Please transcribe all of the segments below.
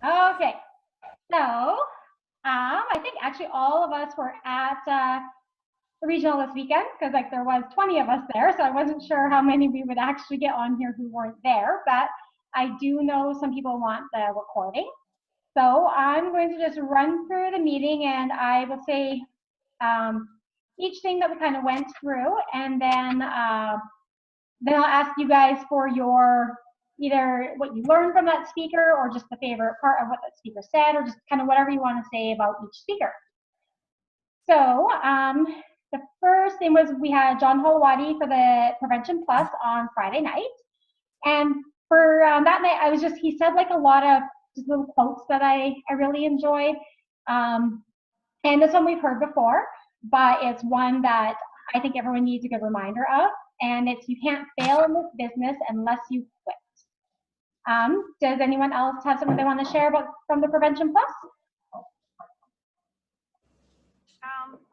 Okay, so I think actually all of us were at the regional this weekend because like there was 20 of us there, so I wasn't sure how many we would actually get on here who weren't there, but I do know some people want the recording. So I'm going to just run through the meeting and I will say um, each thing that we kind of went through, and then I'll ask you guys for your either what you learned from that speaker or just the favorite part of what that speaker said or just kind of whatever you want to say about each speaker. So the first thing was we had John Holowati for the Prevention Plus on Friday night. And for that night, I was just, he said like a lot of just little quotes that I really enjoyed. Um, and this one we've heard before, but it's one that I think everyone needs a good reminder of. And it's you can't fail in this business unless you quit. Does anyone else have something they want to share about from the Prevention Plus?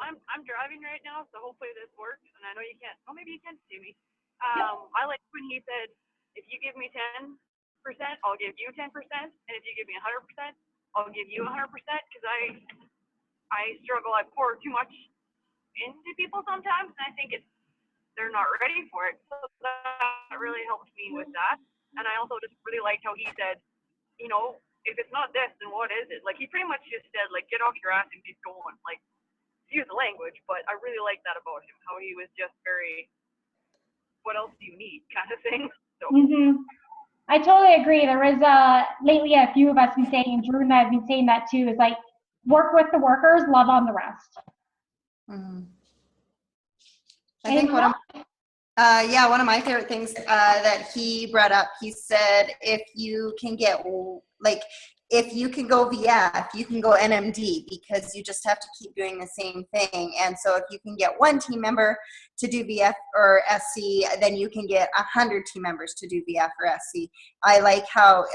I'm driving right now, so hopefully this works. And I know you can't. Oh, maybe you can see me. Yep. I like when he said, "If you give me 10%, I'll give you 10%, and if you give me 100%, I'll give you 100%." Because I struggle. I pour too much into people sometimes, and I think they're not ready for it. So that really helped me with that. And I also just really liked how he said, if it's not this, then what is it? Like he pretty much just said, like, get off your ass and keep going. Like, use the language, but I really like that about him. How he was just very, what else do you need, kind of thing. So. Mm-hmm. I totally agree. There is lately a few of us been saying, Drew and I have been saying that too, is like work with the workers, love on the rest. Mm. I think Anyone else? one of my favorite things that he brought up, he said, if you can if you can go VF, you can go NMD because you just have to keep doing the same thing. And so if you can get one team member to do VF or SC, then you can get 100 team members to do VF or SC. I like how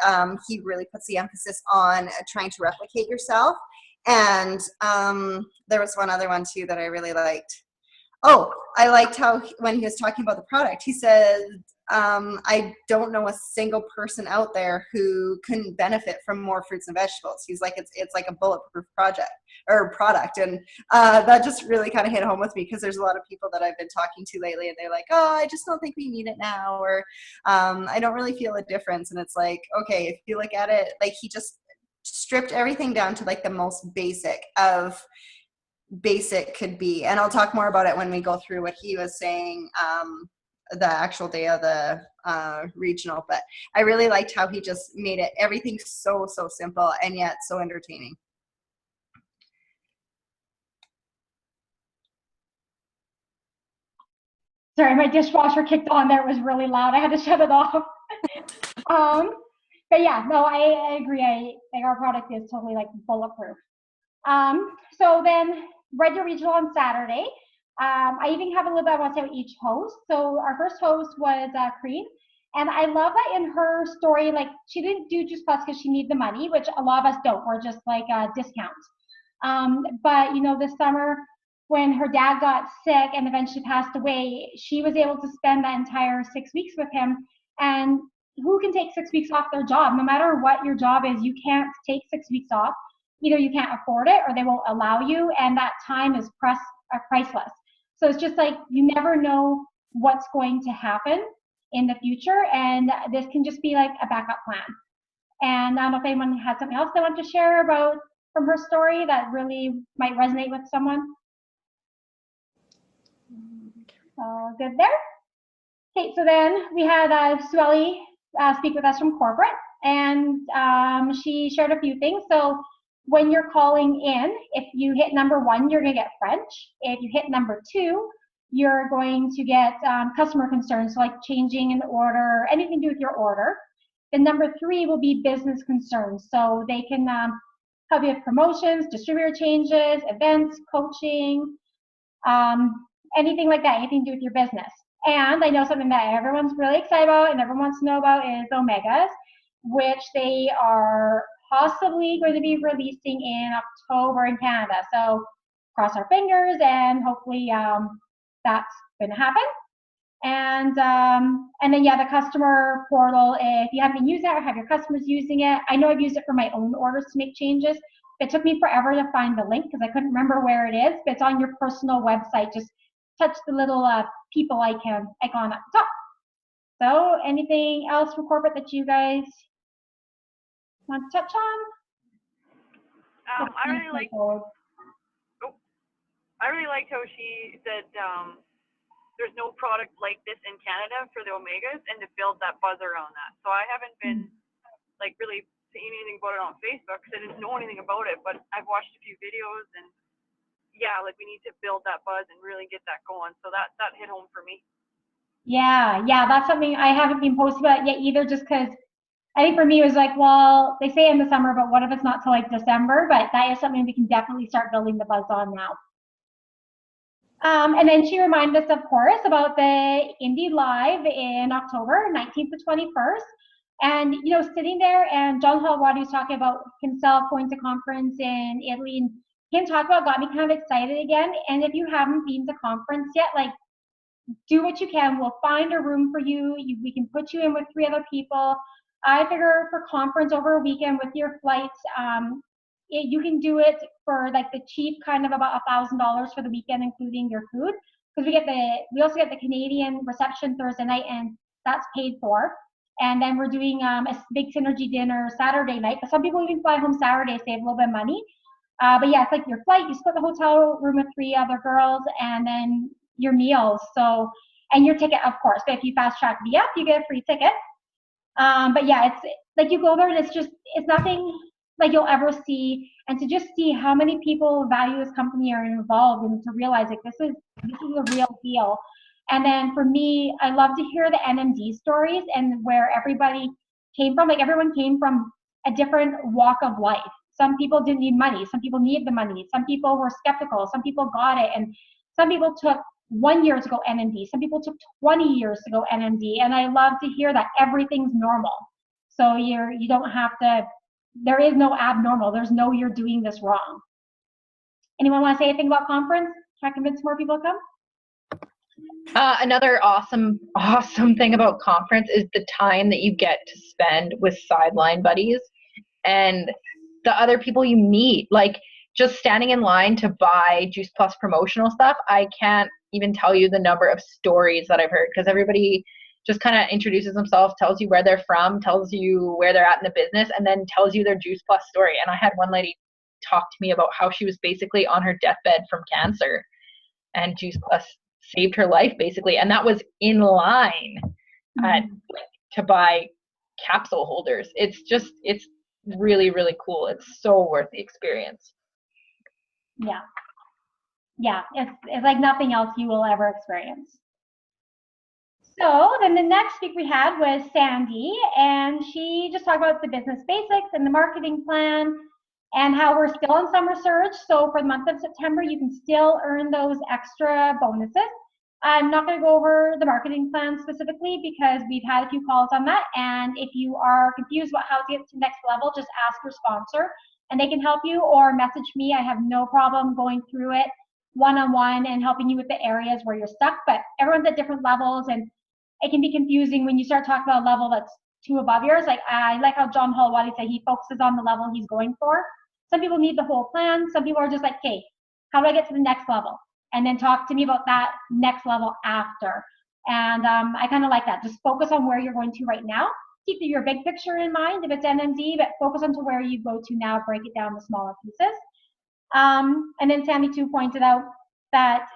he really puts the emphasis on trying to replicate yourself. And there was one other one too that I really liked. Oh, I liked how when he was talking about the product, he said, I don't know a single person out there who couldn't benefit from more fruits and vegetables. He's like, it's like a bulletproof product. And that just really kind of hit home with me because there's a lot of people that I've been talking to lately and they're like, oh, I just don't think we need it now. Or I don't really feel a difference. And it's like, okay, if you look at it, like he just stripped everything down to like the most basic could be, and I'll talk more about it when we go through what he was saying the actual day of the regional. But I really liked how he just made it everything so simple and yet so entertaining. Sorry, my dishwasher kicked on there. It was really loud. I had to shut it off. But yeah, no, I agree. I think our product is totally like bulletproof. So then Radio Regional on Saturday. I even have a little bit I want to say about each host. So our first host was Creed. And I love that in her story, like she didn't do Juice Plus because she needed the money, which a lot of us don't. We're just like discounts. But this summer when her dad got sick and eventually passed away, she was able to spend that entire 6 weeks with him. And who can take 6 weeks off their job? No matter what your job is, you can't take 6 weeks off. Either you can't afford it or they won't allow you, and that time is priceless. So it's just like you never know what's going to happen in the future, and this can just be like a backup plan. And I don't know if anyone had something else they want to share about from her story that really might resonate with someone. All good there. Okay, so then we had Sueli speak with us from corporate, and she shared a few things. So when you're calling in, if you hit number 1, you're going to get French. If you hit number 2, you're going to get customer concerns, so like changing an order, anything to do with your order. Then number 3 will be business concerns. So they can help you with promotions, distributor changes, events, coaching, anything like that, anything to do with your business. And I know something that everyone's really excited about and everyone wants to know about is Omegas, which they are possibly going to be releasing in October in Canada. So cross our fingers and hopefully that's going to happen. And then, yeah, the customer portal, if you haven't been using it or have your customers using it, I know I've used it for my own orders to make changes. It took me forever to find the link because I couldn't remember where it is, but it's on your personal website. Just touch the little people icon at the top. So anything else from corporate that you guys want to touch on? I really liked how she said there's no product like this in Canada for the omegas, and to build that buzz around that. So I haven't been like really seeing anything about it on Facebook because I didn't know anything about it, but I've watched a few videos, and yeah, like we need to build that buzz and really get that going. So that hit home for me. Yeah, that's something I haven't been posting about yet either, just because I think for me it was like, well, they say in the summer, but what if it's not till like December? But that is something we can definitely start building the buzz on now. And then she reminded us, of course, about the Indie Live in October 19th to 21st. And, you know, sitting there and John Halwadi was talking about himself going to conference in Italy, and him talking about got me kind of excited again. And if you haven't been to conference yet, like, do what you can. We'll find a room for you. We can put you in with 3 other people. I figure for conference over a weekend with your flights, you can do it for like the cheap kind of about $1,000 for the weekend, including your food. Because we also get the Canadian reception Thursday night, and that's paid for. And then we're doing a big synergy dinner Saturday night. But some people even fly home Saturday, save a little bit of money. But yeah, it's like your flight, you split the hotel room with 3 other girls, and then your meals. So, and your ticket, of course. But if you fast track VF, you get a free ticket. But yeah, it's like you go there and it's nothing like you'll ever see. And to just see how many people value this company are involved, and to realize like this is a real deal. And then for me, I love to hear the NMD stories and where everybody came from. Like everyone came from a different walk of life. Some people didn't need money. Some people needed the money. Some people were skeptical. Some people got it. And some people took 1 year to go NMD. Some people took 20 years to go NMD. And I love to hear that everything's normal. So you don't have to, there is no abnormal. There's no you're doing this wrong. Anyone want to say anything about conference? Try to convince more people to come? Another awesome thing about conference is the time that you get to spend with sideline buddies and the other people you meet. Like just standing in line to buy Juice Plus promotional stuff, I can't even tell you the number of stories that I've heard, because everybody just kind of introduces themselves, tells you where they're from, tells you where they're at in the business, and then tells you their Juice Plus story. And I had one lady talk to me about how she was basically on her deathbed from cancer, and Juice Plus saved her life basically, and that was in line to buy capsule holders. It's really, really cool. It's so worth the experience. Yeah, it's like nothing else you will ever experience. So then the next speaker we had was Sandy, and she just talked about the business basics and the marketing plan and how we're still in summer surge. So for the month of September, you can still earn those extra bonuses. I'm not going to go over the marketing plan specifically because we've had a few calls on that. And if you are confused about how to get to the next level, just ask your sponsor and they can help you, or message me. I have no problem going through it one-on-one and helping you with the areas where you're stuck. But everyone's at different levels, and it can be confusing when you start talking about a level that's 2 above yours. Like I like how John Halwadi said he focuses on the level he's going for. Some people need the whole plan. Some people are just like, okay, how do I get to the next level? And then talk to me about that next level after. And I kind of like that. Just focus on where you're going to right now. Keep your big picture in mind if it's NMD, but focus on to where you go to now. Break it down to smaller pieces. And then Sammy too pointed out that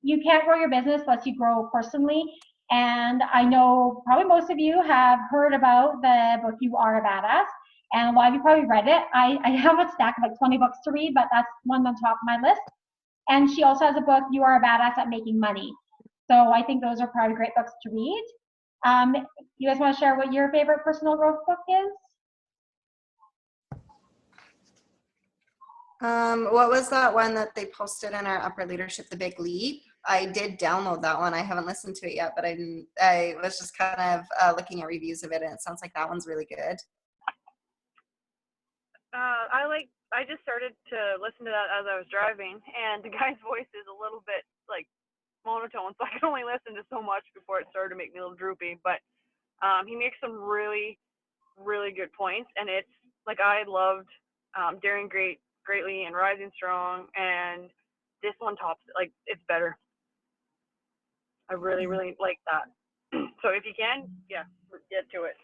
you can't grow your business unless you grow personally. And I know probably most of you have heard about the book You Are a Badass, and a lot of you probably read it. I have a stack of like 20 books to read, but that's one on top of my list. And she also has a book, You Are a Badass at Making Money. So I think those are probably great books to read. You guys want to share what your favorite personal growth book is? What was that one that they posted in our upper leadership, The Big Leap? I did download that one. I haven't listened to it yet, but I was just kind of looking at reviews of it, and it sounds like that one's really good. I just started to listen to that as I was driving, and the guy's voice is a little bit like monotone, so I could only listen to so much before it started to make me a little droopy. But he makes some really, really good points, and it's like I loved Daring Greatly and Rising Strong, and this one tops it. Like, it's better. I really, really like that. So if you can, yeah, get to it.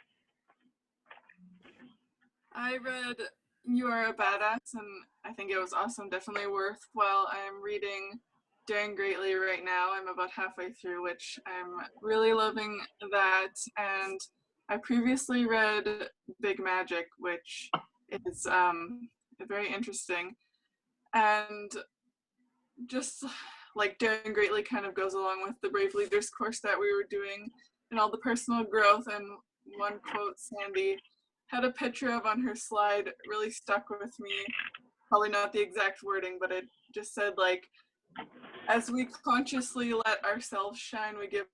I read You Are a Badass, and I think it was awesome. Definitely worthwhile. I am reading Daring Greatly right now. I'm about halfway through, which I'm really loving that. And I previously read Big Magic, which is very interesting. And just like Daring Greatly kind of goes along with the Brave Leaders course that we were doing and all the personal growth. And one quote Sandy had a picture of on her slide really stuck with me. Probably not the exact wording, but it just said, like, as we consciously let ourselves shine, we give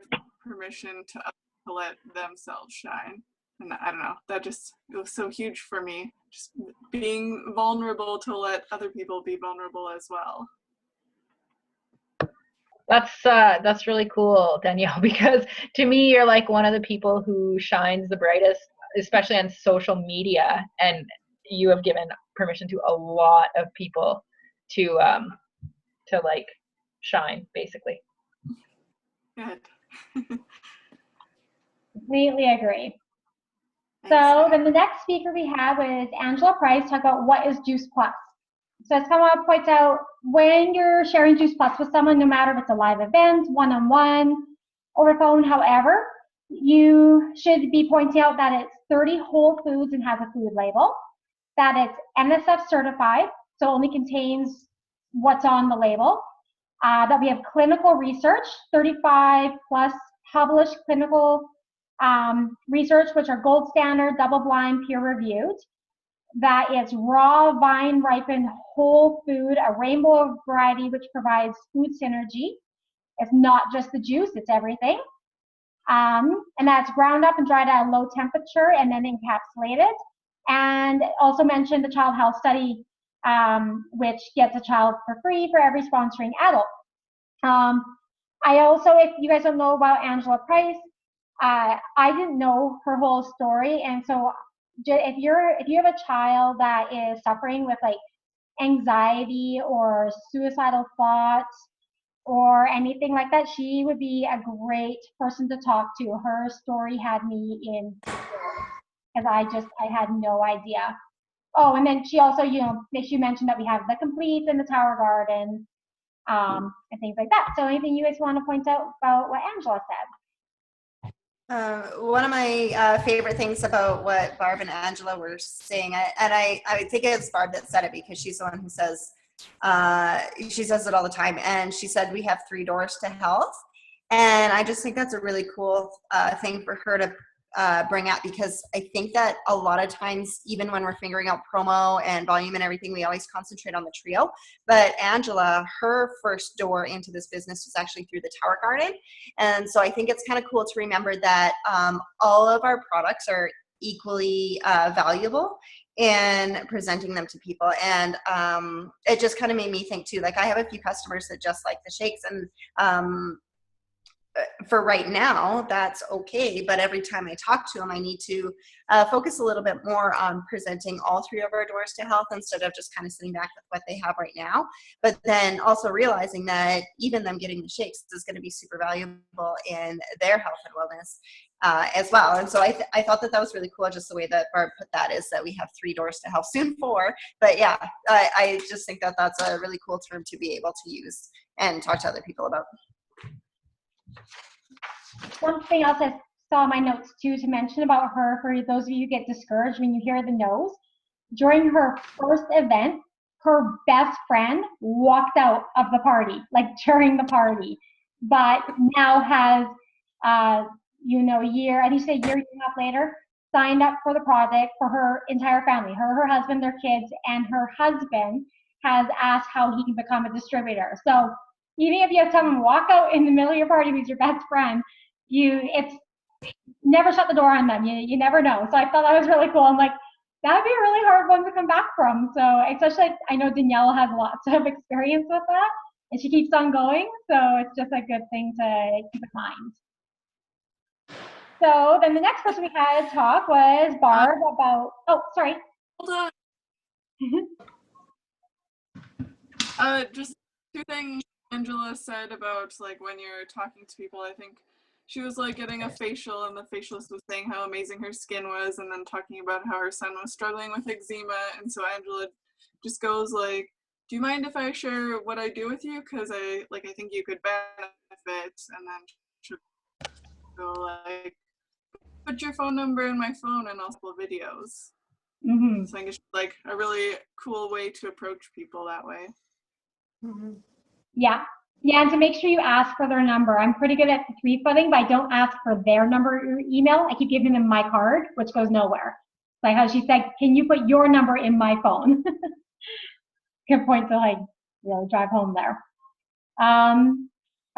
permission to others to let themselves shine. And I don't know, that just, it was so huge for me. Just being vulnerable to let other people be vulnerable as well. That's really cool, Danielle, because to me you're like one of the people who shines the brightest, especially on social media, and you have given permission to a lot of people to like shine, basically. Good. Completely agree. Thanks. So then the next speaker we have is Angela Price, talk about what is Juice Plus. So as someone points out, when you're sharing Juice Plus with someone, no matter if it's a live event, one-on-one, over phone, however, you should be pointing out that it's 30 whole foods and has a food label, that it's NSF certified, so only contains what's on the label, that we have clinical research, 35 plus published clinical research, which are gold standard, double-blind, peer-reviewed, that it's raw, vine-ripened, whole food, a rainbow of variety, which provides food synergy. It's not just the juice, it's everything. And that's ground up and dried at a low temperature and then encapsulated. And also mentioned the child health study, which gets a child for free for every sponsoring adult. I also, if you guys don't know about Angela Price, I didn't know her whole story, and so if you have a child that is suffering with like anxiety or suicidal thoughts or anything like that, she would be a great person to talk to. Her story had me in because I had no idea. Oh, and then she also, she mentioned that we have the Complete and the Tower Garden, and things like that. So anything you guys want to point out about what Angela said? One of my favorite things about what Barb and Angela were saying, and I think it's Barb that said it because she's the one who says, she says it all the time, and she said we have 3 doors to health. And I just think that's a really cool thing for her to bring up, because I think that a lot of times, even when we're figuring out promo and volume and everything, we always concentrate on the trio. But Angela, her first door into this business was actually through the Tower Garden. And so I think it's kind of cool to remember that all of our products are equally valuable in presenting them to people. And it just kind of made me think too, like I have a few customers that just like the shakes, and for right now, that's okay. But every time I talk to them, I need to focus a little bit more on presenting all 3 of our doors to health instead of just kind of sitting back with what they have right now. But then also realizing that even them getting the shakes is going to be super valuable in their health and wellness as well. And so I thought that was really cool, just the way that Barb put that, is that we have 3 doors to health, soon 4. But yeah, I just think that that's a really cool term to be able to use and talk to other people about. One thing else I saw in my notes too to mention about her, for those of you who get discouraged when you hear the no's, during her first event, her best friend walked out of the party, like during the party, but now has, a year, I think she said a year and a half later, signed up for the project for her entire family, her husband, their kids, and her husband has asked how he can become a distributor. So even if you have someone walk out in the middle of your party who's your best friend, it's never shut the door on them. You never know. So I thought that was really cool. I'm like, that would be a really hard one to come back from. So especially, I know Danielle has lots of experience with that, and she keeps on going. So it's just a good thing to keep in mind. So then the next person we had talk was Barb about, oh, sorry. Hold on. Just two things Angela said about like when you're talking to people. I think she was like getting a facial, and the facialist was saying how amazing her skin was, and then talking about how her son was struggling with eczema. And so Angela just goes like, "Do you mind if I share what I do with you? Because I think you could benefit." And then she'll go like, "Put your phone number in my phone, and I'll pull videos." Mm-hmm. So I think it's like a really cool way to approach people that way. Mm-hmm. Yeah. Yeah, and to make sure you ask for their number. I'm pretty good at the 3-footing, but I don't ask for their number or email. I keep giving them my card, which goes nowhere. Like how she said, can you put your number in my phone? Good point to like really drive home there.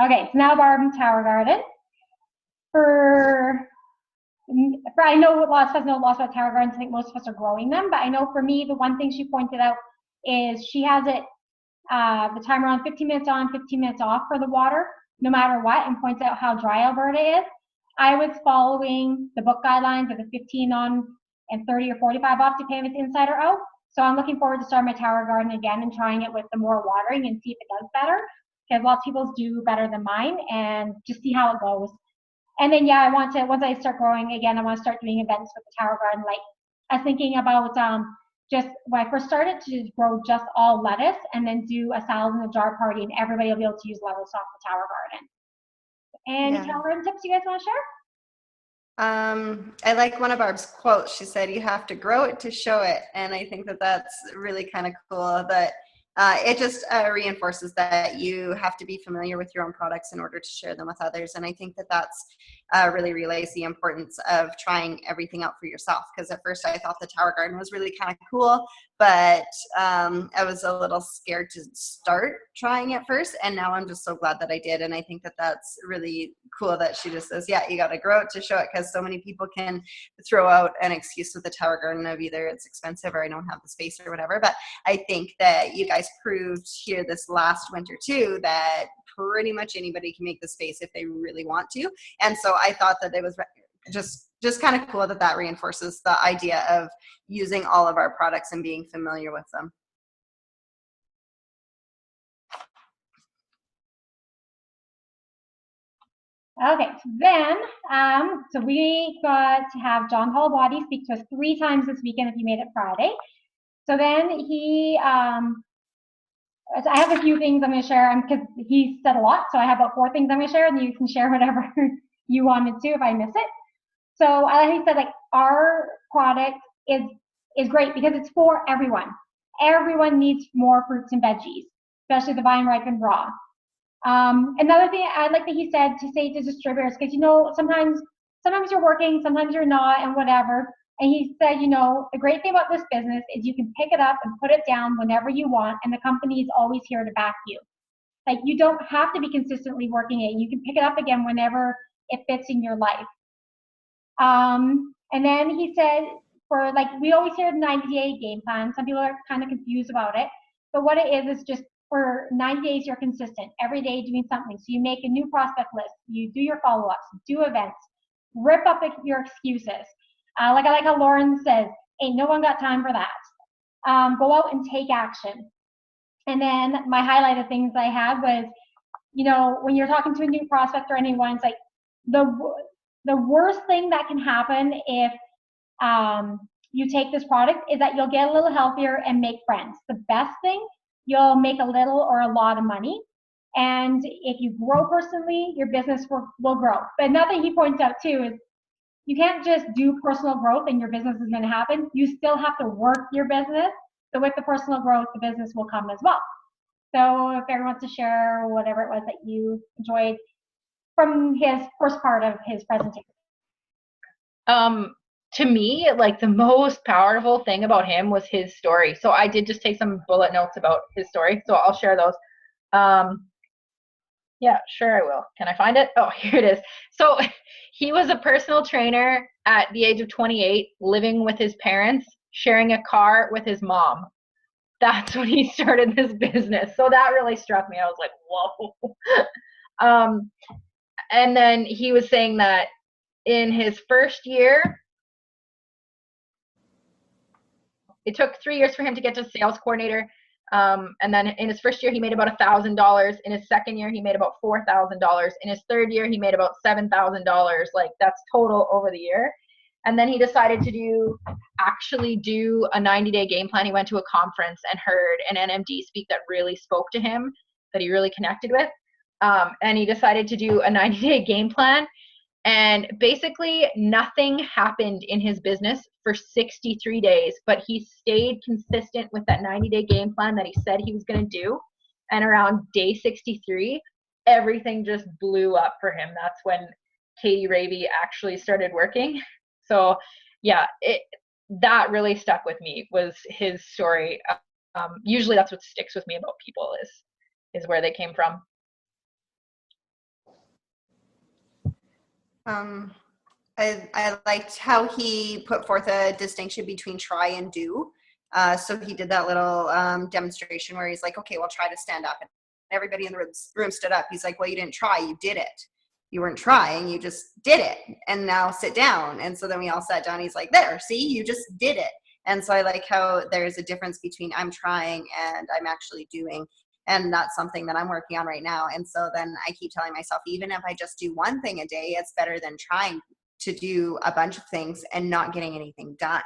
Okay, so now Barb Tower Garden. For I know lots of us know lots about Tower Gardens. I think most of us are growing them, but I know for me, the one thing she pointed out is she has it the timer on 15 minutes on, 15 minutes off for the water, no matter what, and points out how dry Alberta is. I was following the book guidelines of the 15 on and 30 or 45 off, depending if it's inside or out. So I'm looking forward to starting my tower garden again and trying it with the more watering and see if it does better, because lots of people's do better than mine, and just see how it goes. And then, yeah, I want to, once I start growing again, I want to start doing events with the tower garden. Like I was thinking about just when I first started to grow just all lettuce, and then do a salad in a jar party, and everybody will be able to use lettuce off the tower garden. Any tower garden tips you guys want to share? I like one of Barb's quotes. She said, "You have to grow it to show it," and I think that that's really kind of cool. That it just reinforces that you have to be familiar with your own products in order to share them with others. And I think that that's really relays the importance of trying everything out for yourself. Because at first I thought the tower garden was really kind of cool, but I was a little scared to start trying it first. And now I'm just so glad that I did. And I think that that's really cool that she just says, yeah, you got to grow it to show it, because so many people can throw out an excuse with the tower garden of either it's expensive or I don't have the space or whatever. But I think that you guys proved here this last winter too that pretty much anybody can make the space if they really want to. And so I thought that it was just kind of cool that that reinforces the idea of using all of our products and being familiar with them. Okay, so then, so we got to have John Hallbody speak to us 3 times this weekend if you made it Friday. So then he, so I have a few things I'm going to share because he said a lot. So I have about 4 things I'm going to share, and you can share whatever you wanted to if I miss it. So he said, like, our product is great because it's for everyone. Everyone needs more fruits and veggies, especially the vine ripened raw. Another thing I like that he said to say to distributors, because sometimes you're working, sometimes you're not, and whatever. And he said, the great thing about this business is you can pick it up and put it down whenever you want, and the company is always here to back you. Like, you don't have to be consistently working it. You can pick it up again whenever it fits in your life. And then he said, we always hear the 90-day game plan. Some people are kind of confused about it, but what it is just for 90 days, you're consistent, every day doing something. So you make a new prospect list, you do your follow-ups, do events, rip up your excuses. I like how Lauren says, ain't no one got time for that. Go out and take action. And then my highlighted things I had was, when you're talking to a new prospect or anyone, it's like the worst thing that can happen if you take this product is that you'll get a little healthier and make friends. The best thing, you'll make a little or a lot of money. And if you grow personally, your business will grow. But another thing he points out too is you can't just do personal growth and your business is going to happen. You still have to work your business. So with the personal growth, the business will come as well. So if everyone wants to share whatever it was that you enjoyed from his first part of his presentation. To me, like, the most powerful thing about him was his story. So I did just take some bullet notes about his story. So I'll share those. Yeah, sure I will. Can I find it? Oh, here it is. So he was a personal trainer at the age of 28, living with his parents, sharing a car with his mom. that's when he started this business. So that really struck me. I was like, whoa. And then he was saying that in his first year, it took 3 years for him to get to sales coordinator. And then in his first year, he made about $1,000. In his second year, he made about $4,000. In his third year, he made about $7,000. Like, that's total over the year. And then he decided to actually do a 90-day game plan. He went to a conference and heard an NMD speak that really spoke to him, that he really connected with. And he decided to do a 90-day game plan. And basically nothing happened in his business for 63 days, but he stayed consistent with that 90-day game plan that he said he was going to do. And around day 63, everything just blew up for him. That's when Katie Raby actually started working. So yeah, that really stuck with me, was his story. Usually that's what sticks with me about people is where they came from. I liked how he put forth a distinction between try and do. So he did that little demonstration where he's like, okay, well, try to stand up. And everybody in the room stood up. He's like, well, you didn't try, you did it. You weren't trying, you just did it. And now sit down. And so then we all sat down. He's like, there, see, you just did it. And so I like how there's a difference between I'm trying and I'm actually doing. And that's something that I'm working on right now. And so then I keep telling myself, even if I just do one thing a day, it's better than trying to do a bunch of things and not getting anything done.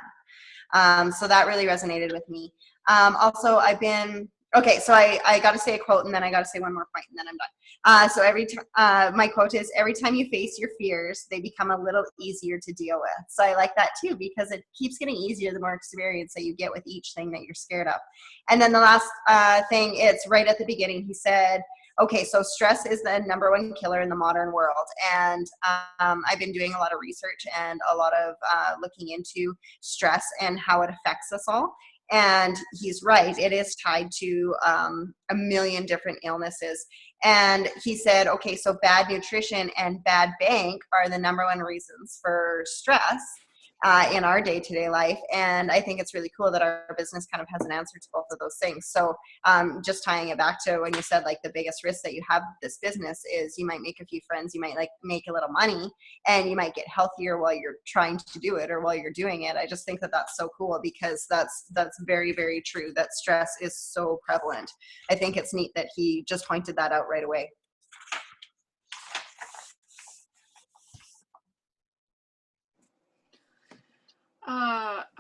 So that really resonated with me. Also, I've been, okay, so I got to say a quote and then I got to say one more point and then I'm done. So my quote is, every time you face your fears, they become a little easier to deal with. So I like that too, because it keeps getting easier the more experience that you get with each thing that you're scared of. And then the last thing, it's right at the beginning, he said, okay, so stress is the #1 killer in the modern world. And I've been doing a lot of research and a lot of looking into stress and how it affects us all. And he's right, it is tied to a million different illnesses. And he said, okay, so bad nutrition and bad bank are the #1 reasons for stress in our day-to-day life. And I think it's really cool that our business kind of has an answer to both of those things. So just tying it back to when you said like the biggest risk that you have with this business is you might make a few friends, you might like make a little money, and you might get healthier while you're trying to do it or while you're doing it. I just think that that's so cool, because that's very, very true, that stress is so prevalent. I think it's neat that he just pointed that out right away.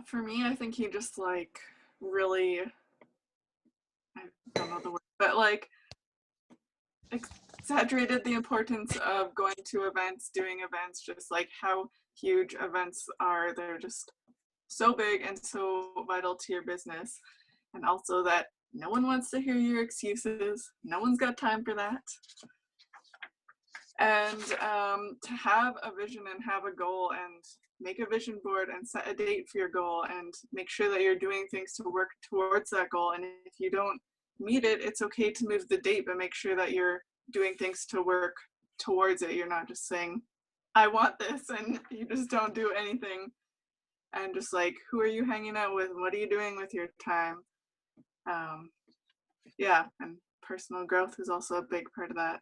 For me, I think he just like really, I don't know the word, but like exaggerated the importance of going to events, doing events, just like how huge events are. They're just so big and so vital to your business. And also that no one wants to hear your excuses. No one's got time for that. And to have a vision and have a goal and make a vision board and set a date for your goal and make sure that you're doing things to work towards that goal. And if you don't meet it, it's okay to move the date, but make sure that you're doing things to work towards it. You're not just saying, I want this, and you just don't do anything. And just like, who are you hanging out with? What are you doing with your time? Yeah, and personal growth is also a big part of that.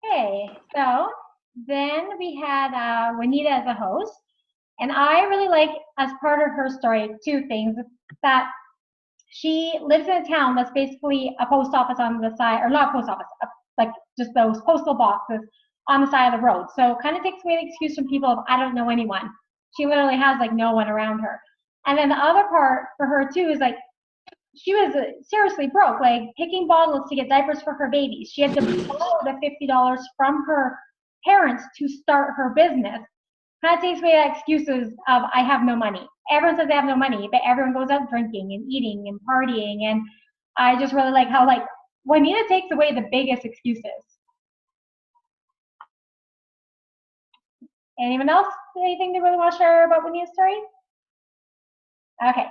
Okay, so then we had Juanita as a host, and I really like, as part of her story, two things. That she lives in a town that's basically a post office on the side, or not a post office, like just those postal boxes on the side of the road. So kind of takes away the excuse from people of, I don't know anyone. She literally has like no one around her. And then the other part for her too is like, she was seriously broke, like picking bottles to get diapers for her babies. She had to borrow the $50 from her parents to start her business. Kind of takes away the excuses of, I have no money. Everyone says they have no money, but everyone goes out drinking and eating and partying. And I just really like how like Juanita takes away the biggest excuses. Anyone else? Anything they really want to share about Juanita's story? Okay.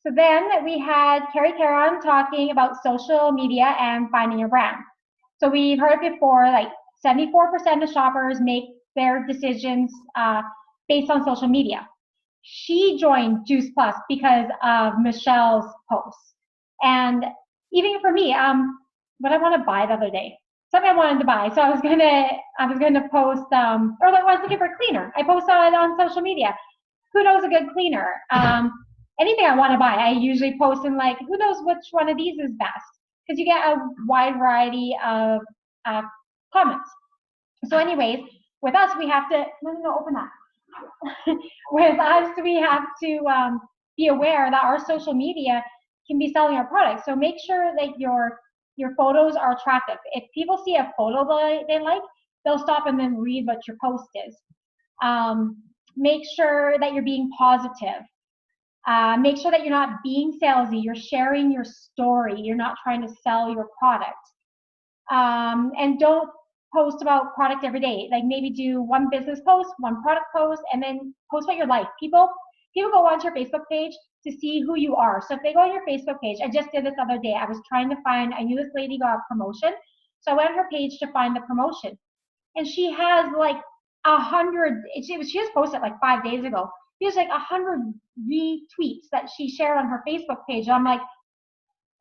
So then we had Carrie Caron talking about social media and finding your brand. So we've heard before, like 74% of shoppers make their decisions based on social media. she joined Juice Plus because of Michelle's posts. And even for me, what I want to buy the other day, something I wanted to buy. So I was gonna post, or like I was looking for a cleaner. I posted it on social media. Who knows a good cleaner? Anything I want to buy, I usually post in like, who knows which one of these is best? Because you get a wide variety of comments. So anyways, with us, we have to, no, open that. With us, we have to be aware that our social media can be selling our products. So make sure that your photos are attractive. If people see a photo they like, they'll stop and then read what your post is. Make sure that you're being positive. Make sure that you're not being salesy. You're sharing your story. You're not trying to sell your product. And don't post about product every day. Like maybe do one business post, one product post, and then post about your life. People go onto your Facebook page to see who you are. So if they go on your Facebook page, I just did this the other day. I was trying to find, I knew this lady got a promotion. So I went on her page to find the promotion. And she has like 100, she just posted like 5 days ago. She has like 100 retweets that she shared on her Facebook page. And I'm like,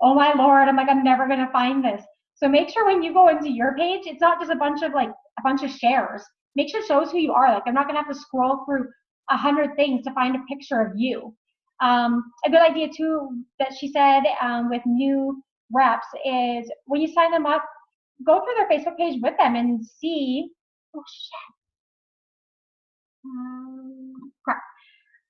oh my Lord, I'm like, I'm never gonna find this. So make sure when you go into your page, it's not just a bunch of shares. Make sure it shows who you are. Like I'm not gonna have to scroll through 100 things to find a picture of you. A good idea too that she said with new reps is when you sign them up, go through their Facebook page with them and see. Oh shit! Crap.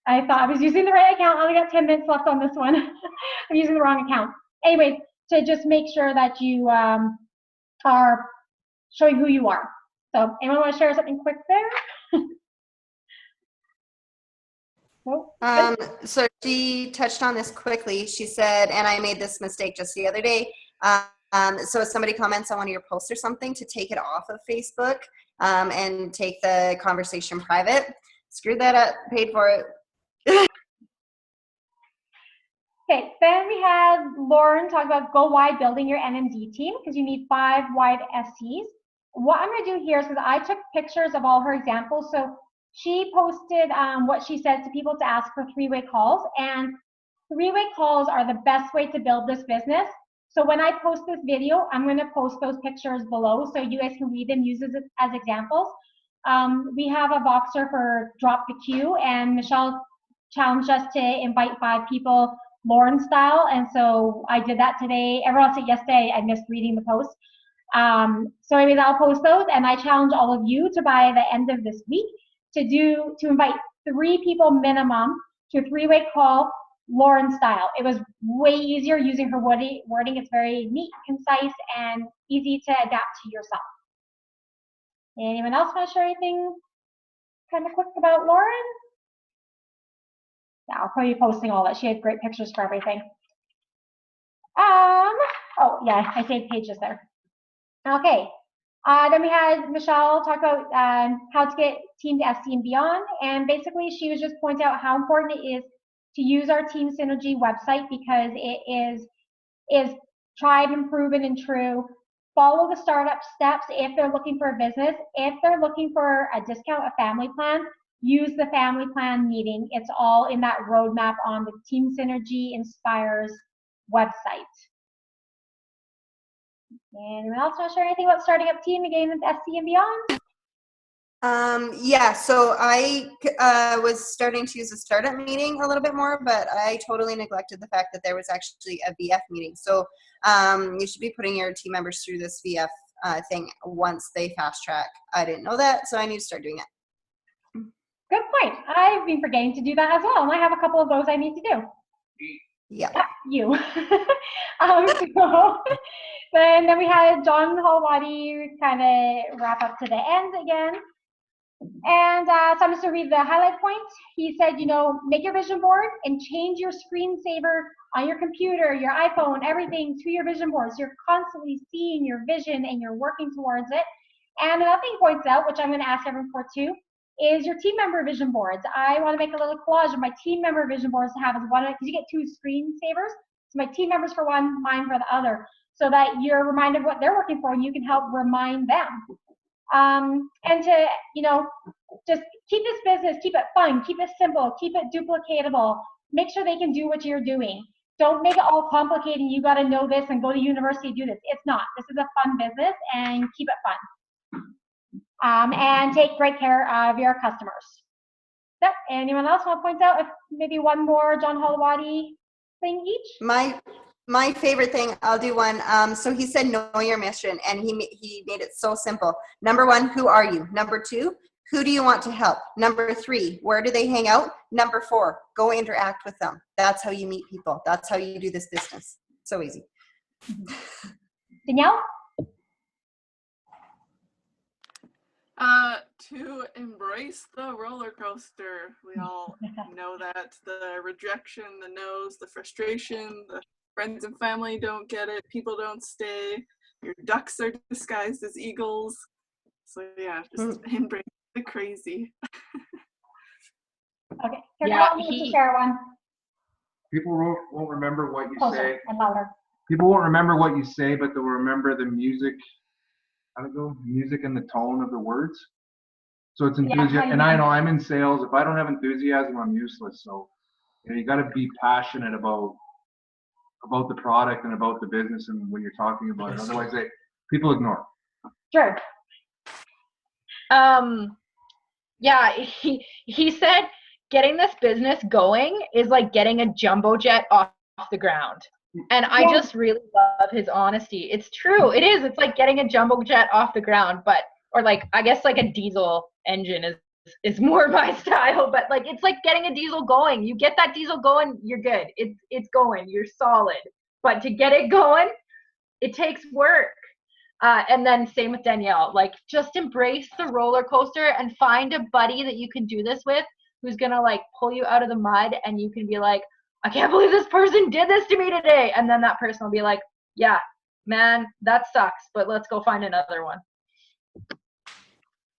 I thought I was using the right account. I only got 10 minutes left on this one. I'm using the wrong account. Anyways, to just make sure that you are showing who you are. So anyone want to share something quick there? Nope. So she touched on this quickly. She said, and I made this mistake just the other day. So if somebody comments on one of your posts or something, to take it off of Facebook and take the conversation private. Screwed that up, paid for it. Okay, then we had Lauren talk about go wide building your NMD team because you need 5 wide SCs. What I'm going to do here is because I took pictures of all her examples. So she posted what she says to people to ask for 3-way calls, and 3-way calls are the best way to build this business. So when I post this video, I'm going to post those pictures below so you guys can read them, use it as examples. We have a Voxer for Drop the Queue, and Michelle challenged us to invite 5 people Lauren style, and so I did that today. Everyone else said yesterday I missed reading the post. So anyways, I'll post those, and I challenge all of you to by the end of this week to invite 3 people minimum to a 3-way call Lauren style. It was way easier using her wording. It's very neat, concise, and easy to adapt to yourself. Anyone else want to share anything kind of quick about Lauren? Yeah, I'll probably be posting all that. She had great pictures for everything. Oh yeah, I saved pages there. Okay. Then we had Michelle talk about how to get team to FC and beyond. And basically she was just pointing out how important it is to use our Team Synergy website because it is tried and proven and true. Follow the startup steps if they're looking for a business. If they're looking for a discount, a family plan, use the family plan meeting. It's all in that roadmap on the Team Synergy Inspires website. Anyone else want to share anything about starting up team and getting into SC and beyond? Yeah, so I was starting to use a startup meeting a little bit more, but I totally neglected the fact that there was actually a VF meeting. So you should be putting your team members through this VF thing once they fast track. I didn't know that, so I need to start doing it. Good point. I've been forgetting to do that as well, and I have a couple of those I need to do. Yeah. You. So then we had John Halwadi kind of wrap up to the end again. And so I'm just going to read the highlight points. He said, you know, make your vision board and change your screensaver on your computer, your iPhone, everything to your vision board. So you're constantly seeing your vision and you're working towards it. And another thing he points out, which I'm going to ask everyone for too, is your team member vision boards. I want to make a little collage of my team member vision boards to have as one, because you get 2 screensavers. So my team members for one, mine for the other, so that you're reminded of what they're working for and you can help remind them. And to, just keep this business, keep it fun, keep it simple, keep it duplicatable. Make sure they can do what you're doing. Don't make it all complicated. You got to know this and go to university to do this. It's not. This is a fun business, and keep it fun. And take great care of your customers. So, anyone else want to point out if maybe one more John Holowati thing each? My favorite thing, I'll do one. So he said, know your mission, and he made it so simple. Number 1, who are you? Number 2, who do you want to help? Number 3, where do they hang out? Number 4, go interact with them. That's how you meet people. That's how you do this business. So easy. Danielle? To embrace the roller coaster. We all know that. The rejection, the no's, the frustration, the friends and family don't get it, people don't stay, your ducks are disguised as eagles. So yeah, just embrace the crazy. Okay, yeah, to share one. People won't remember what you say. And louder. People won't remember what you say, but they'll remember the music. How to go? Music and the tone of the words. So it's enthusiasm. And I know I'm in sales. If I don't have enthusiasm, I'm useless. So you got to be passionate about the product and about the business and when you're talking about it. Otherwise, people ignore. Sure. Yeah, he said getting this business going is like getting a jumbo jet off the ground. And I just really love his honesty. It's true. It is. It's like getting a jumbo jet off the ground, or like, I guess like a diesel engine is more my style, but like, it's like getting a diesel going. You get that diesel going, you're good. It's going, you're solid. But to get it going, it takes work. And then same with Danielle, like just embrace the roller coaster and find a buddy that you can do this with who's gonna like pull you out of the mud, and you can be like, I can't believe this person did this to me today. And then that person will be like, yeah, man, that sucks, but let's go find another one.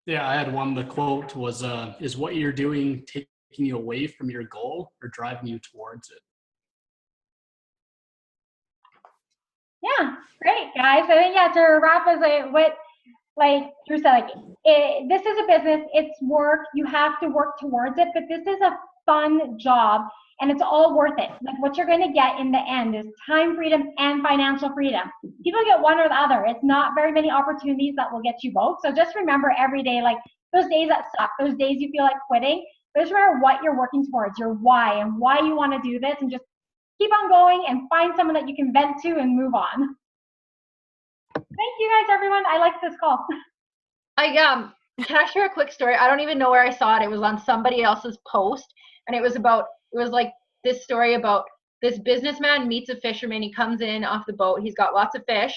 Yeah, I had one. The quote was, is what you're doing taking you away from your goal or driving you towards it? Yeah, great, guys. I think, to wrap as what Drew said, this is a business, it's work, you have to work towards it, but this is a fun job, and it's all worth it. Like, what you're going to get in the end is time freedom and financial freedom. People get one or the other. It's not very many opportunities that will get you both. So just remember every day, like those days that suck, those days you feel like quitting, just remember what you're working towards, your why, and why you want to do this, and just keep on going and find someone that you can vent to and move on. Thank you guys, everyone. I like this call. Can I share a quick story? I don't even know where I saw it. It was on somebody else's post, and it was like this story about this businessman meets a fisherman. He comes in off the boat. He's got lots of fish,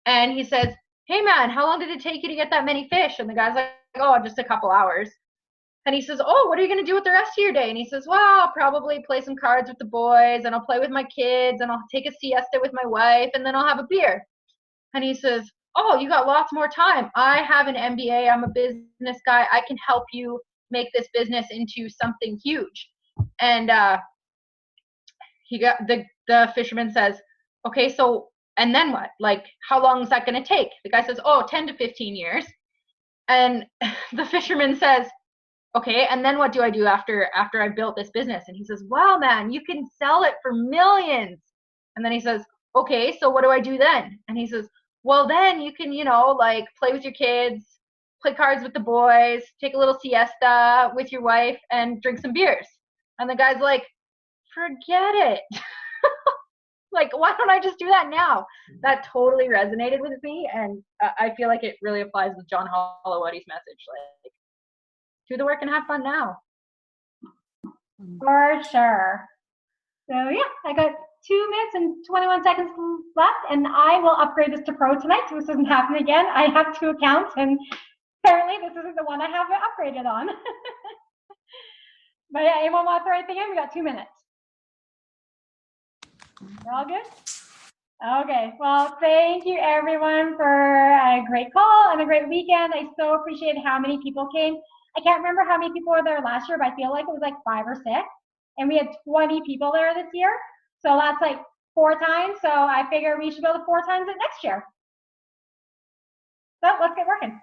and he says, hey man, how long did it take you to get that many fish? And the guy's like, oh, just a couple hours. And he says, oh, what are you going to do with the rest of your day? And he says, well, I'll probably play some cards with the boys, and I'll play with my kids, and I'll take a siesta with my wife, and then I'll have a beer. And he says, oh, you got lots more time. I have an MBA. I'm a business guy. I can help you make this business into something huge. And the fisherman says, okay, so, and then what? Like, how long is that going to take? The guy says, oh, 10 to 15 years. And the fisherman says, okay, and then what do I do after I built this business? And he says, wow, man, you can sell it for millions. And then he says, okay, so what do I do then? And he says, well, then you can, like play with your kids, play cards with the boys, take a little siesta with your wife, and drink some beers. And the guy's like, forget it. Like, why don't I just do that now? That totally resonated with me, and I feel like it really applies with John Holowati's message. Like, do the work and have fun now. For sure. So yeah, I got 2 minutes and 21 seconds left, and I will upgrade this to Pro tonight, so this doesn't happen again. I have 2 accounts, and apparently this isn't the one I have it upgraded on. But yeah, anyone want to throw anything in? We got 2 minutes. We're all good? Okay, well, thank you everyone for a great call and a great weekend. I so appreciate how many people came. I can't remember how many people were there last year, but I feel like it was like 5 or 6. And we had 20 people there this year. So that's like 4 times. So I figure we should go to 4 times it next year. So let's get working.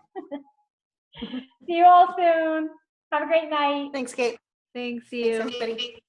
See you all soon. Have a great night. Thanks, Kate. Thanks Thanks, you. everybody.